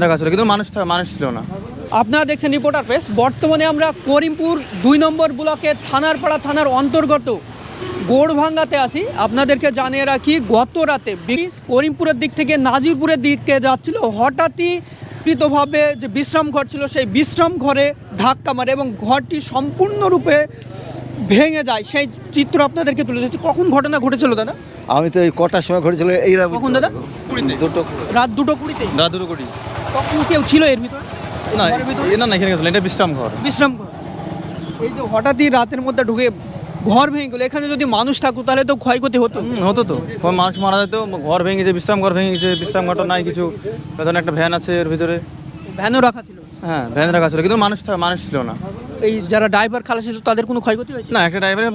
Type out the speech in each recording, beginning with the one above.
রাখা ছিল কিন্তু মানুষ ছিল না। আপনারা দেখছেন রিপোর্টার প্রেস। বর্তমানে আমরা করিমপুর 2 নম্বর ব্লকের থানারপাড়া থানার অন্তর্গত গোড়ভাঙ্গাতে আছি। আপনাদেরকে জানিয়ে রাখি, গত রাতে করিমপুরের দিক থেকে নাজিরপুরের দিকে যাচ্ছিল, হঠাৎই ভাবে যে বিশ্রাম ঘর ছিল সেই বিশ্রাম ঘরে ধাক্কা মারে এবং ঘরটি সম্পূর্ণরূপে ভেঙে যায়। সেই চিত্র আপনাদেরকে তুলে ধরেছি। কখন ঘটনা ঘটেছিল দাদা? আমি তো এই কটার সময় ঘটেছিল এই কখন দাদা? রাত 2:20। রাত 2:20। কখন কেউ ছিল এর ভিতরে? না না, এখানে গেছিল, এটা বিশ্রাম ঘর। এই যে হঠাৎই রাতের মধ্যে ঢুকে ঘর ভেঙে গেলো, এখানে যদি মানুষ থাকতো তাহলে তো ক্ষয়ক্ষতি হতো। হতো তো, মানুষ মারা যেত। ঘর ভেঙে গেছে, বিশ্রাম ঘর ভেঙে গেছে। বিশ্রাম ঘরটা নাই কিছু, ধরেন একটা ভ্যান আছে এর ভিতরে। ভ্যানও রাখা ছিল? হ্যাঁ, ভ্যান রাখা ছিল কিন্তু মানুষ ছিল না। এই যারা ড্রাইভার খালাসি ছিল তাদের কোনো ক্ষয়ক্ষতি হয়েছে? না, একটা ড্রাইভারের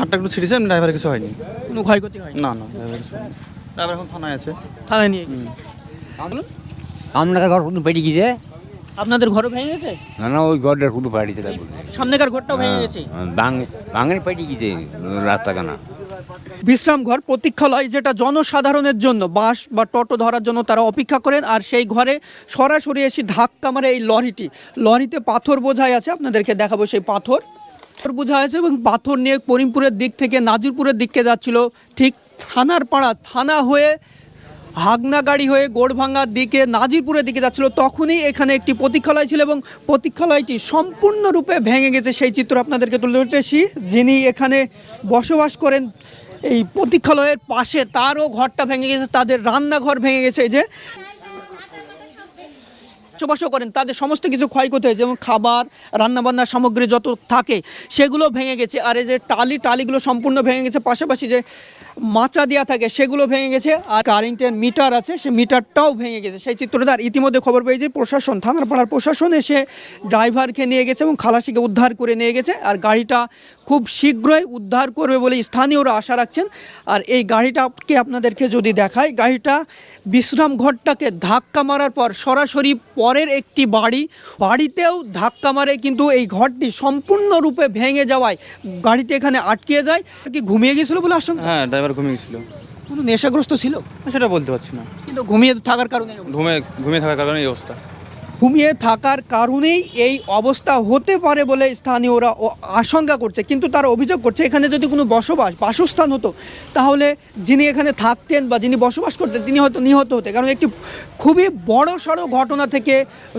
হাতটা একটু ছিঁড়েছে, ড্রাইভারের কিছু হয়নি। কোনো ক্ষয়ক্ষতি হয়নি? না ড্রাইভার কিছু হয়নি। ড্রাইভার এখন থানায় আছে। থানায় নিয়ে গেছে। আপনাদের ঘর শুধু পেটে গিয়েছে? আপনাদের ঘরও ভেঙে গেছে? না ওই ঘরটা শুধু পেটেছে। সামনেকার ঘরটাও ভেঙে গেছে? ভাঙের পেটে গিয়েছে রাস্তাখানা। বিশ্রাম ঘর, প্রতীক্ষালয়, যেটা জনসাধারণের জন্য বাস বা টোটো ধরার জন্য তারা অপেক্ষা করেন। আর সেই ঘরে সরাসরি এসে ধাক্কা মারে এই লরিতে পাথর বোঝাই আছে। আপনাদেরকে দেখাবো সেই পাথর বোঝা আছে এবং পাথর নিয়ে করিমপুরের দিক থেকে নাজিরপুরের দিকে যাচ্ছিল। ঠিক থানারপাড়া থানা হয়ে হাগনা গাড়ি হয়ে গোড়ভাঙ্গার দিকে নাজিরপুরের দিকে যাচ্ছিল, তখনই এখানে একটি প্রতীক্ষালয় ছিল এবং প্রতীক্ষালয়টি সম্পূর্ণরূপে ভেঙে গেছে। সেই চিত্র আপনাদেরকে তুলে ধরতেছি। যিনি এখানে বসবাস করেন এই প্রতীক্ষালয়ের পাশে, তারও ঘরটা ভেঙে গেছে, তাদের রান্নাঘর ভেঙে গেছে। যে বসবাসও করেন তাদের সমস্ত কিছু ক্ষয়ক্ষতি হয়েছে, যেমন খাবার রান্নাবান্নার সামগ্রী যত থাকে সেগুলো ভেঙে গেছে। আর এই যে টালিগুলো সম্পূর্ণ ভেঙে গেছে, পাশাপাশি যে মাচা দেওয়া থাকে সেগুলো ভেঙে গেছে। আর কারেন্টের মিটার আছে, সেই মিটারটাও ভেঙে গেছে। সেই চিত্রটা ইতিমধ্যে খবর পেয়েছে প্রশাসন, থানারপাড়ার প্রশাসন এসে ড্রাইভারকে নিয়ে গেছে এবং খালাসিকে উদ্ধার করে নিয়ে গেছে। আর গাড়িটা খুব শীঘ্রই উদ্ধার করবে বলে স্থানীয়রা আশা রাখছেন। আর এই গাড়িটাকে আপনাদেরকে যদি দেখায়, গাড়িটা বিশ্রাম ঘরটাকে ধাক্কা মারার পর সরাসরি পরের একটি বাড়িতেও ধাক্কা মারে, কিন্তু এই ঘরটি সম্পূর্ণরূপে ভেঙে যাওয়ায় গাড়িটি এখানে আটকে যায়। কি ঘুমিয়ে গেছিল বলে আসুন? হ্যাঁ, ড্রাইভার ঘুমিয়ে গেছিল। কোনো নেশাগ্রস্ত ছিল সেটা বলতে পারছি না, কিন্তু ঘুমিয়ে থাকার কারণে ঘুমিয়ে থাকার কারণে এই অবস্থা। ঘুমিয়ে থাকার কারণেই এই অবস্থা হতে পারে বলে স্থানীয়রা আশঙ্কা করছে। কিন্তু তারা অভিযোগ করছে, এখানে যদি কোনো বাসস্থান হতো তাহলে যিনি এখানে থাকতেন বা যিনি বসবাস করতেন তিনি হয়তো নিহত হতে। কারণ একটি খুবই বড়সড় ঘটনা থেকে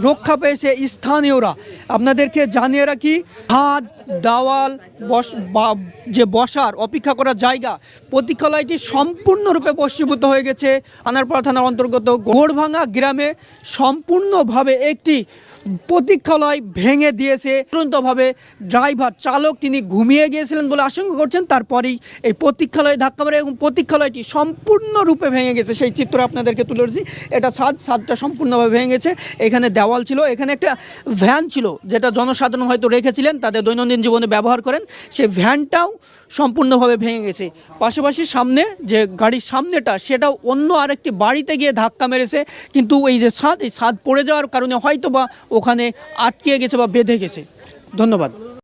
রক্ষা পেয়েছে স্থানীয়রা। আপনাদেরকে জানিয়ে রাখি, হাত দেওয়াল যে বসার অপেক্ষা করার জায়গা, প্রতীক্ষালয়টি সম্পূর্ণরূপে বশীভূত হয়ে গেছে। আনারপাড়া থানার অন্তর্গত গোড়ভাঙ্গা গ্রামে সম্পূর্ণভাবে একটি প্রতীক্ষালয় ভেঙে দিয়েছে। তুরন্তভাবে চালক তিনি ঘুমিয়ে গিয়েছিলেন বলে আশঙ্কা করছেন। তারপরেই এই প্রতীক্ষালয়ে ধাক্কা মারে এবং প্রতীক্ষালয়টি সম্পূর্ণরূপে ভেঙে গেছে। সেই চিত্র আপনাদেরকে তুলে ধরেছি। এটা ছাদটা সম্পূর্ণভাবে ভেঙে গেছে। এখানে দেওয়াল ছিল, এখানে একটা ভ্যান ছিল যেটা জনসাধারণ হয়তো রেখেছিলেন, তাদের দৈনন্দিন জীবনে ব্যবহার করেন। সেই ভ্যানটাও সম্পূর্ণভাবে ভেঙে গেছে। পাশাপাশি সামনে যে গাড়ির সামনেটা, সেটাও অন্য আরেকটি বাড়িতে গিয়ে ধাক্কা মেরেছে। কিন্তু এই যে ছাদ পড়ে যাওয়ার কারণে হয়তো বা ওখানে আটকে গেছে বা বেঁধে গেছে। ধন্যবাদ।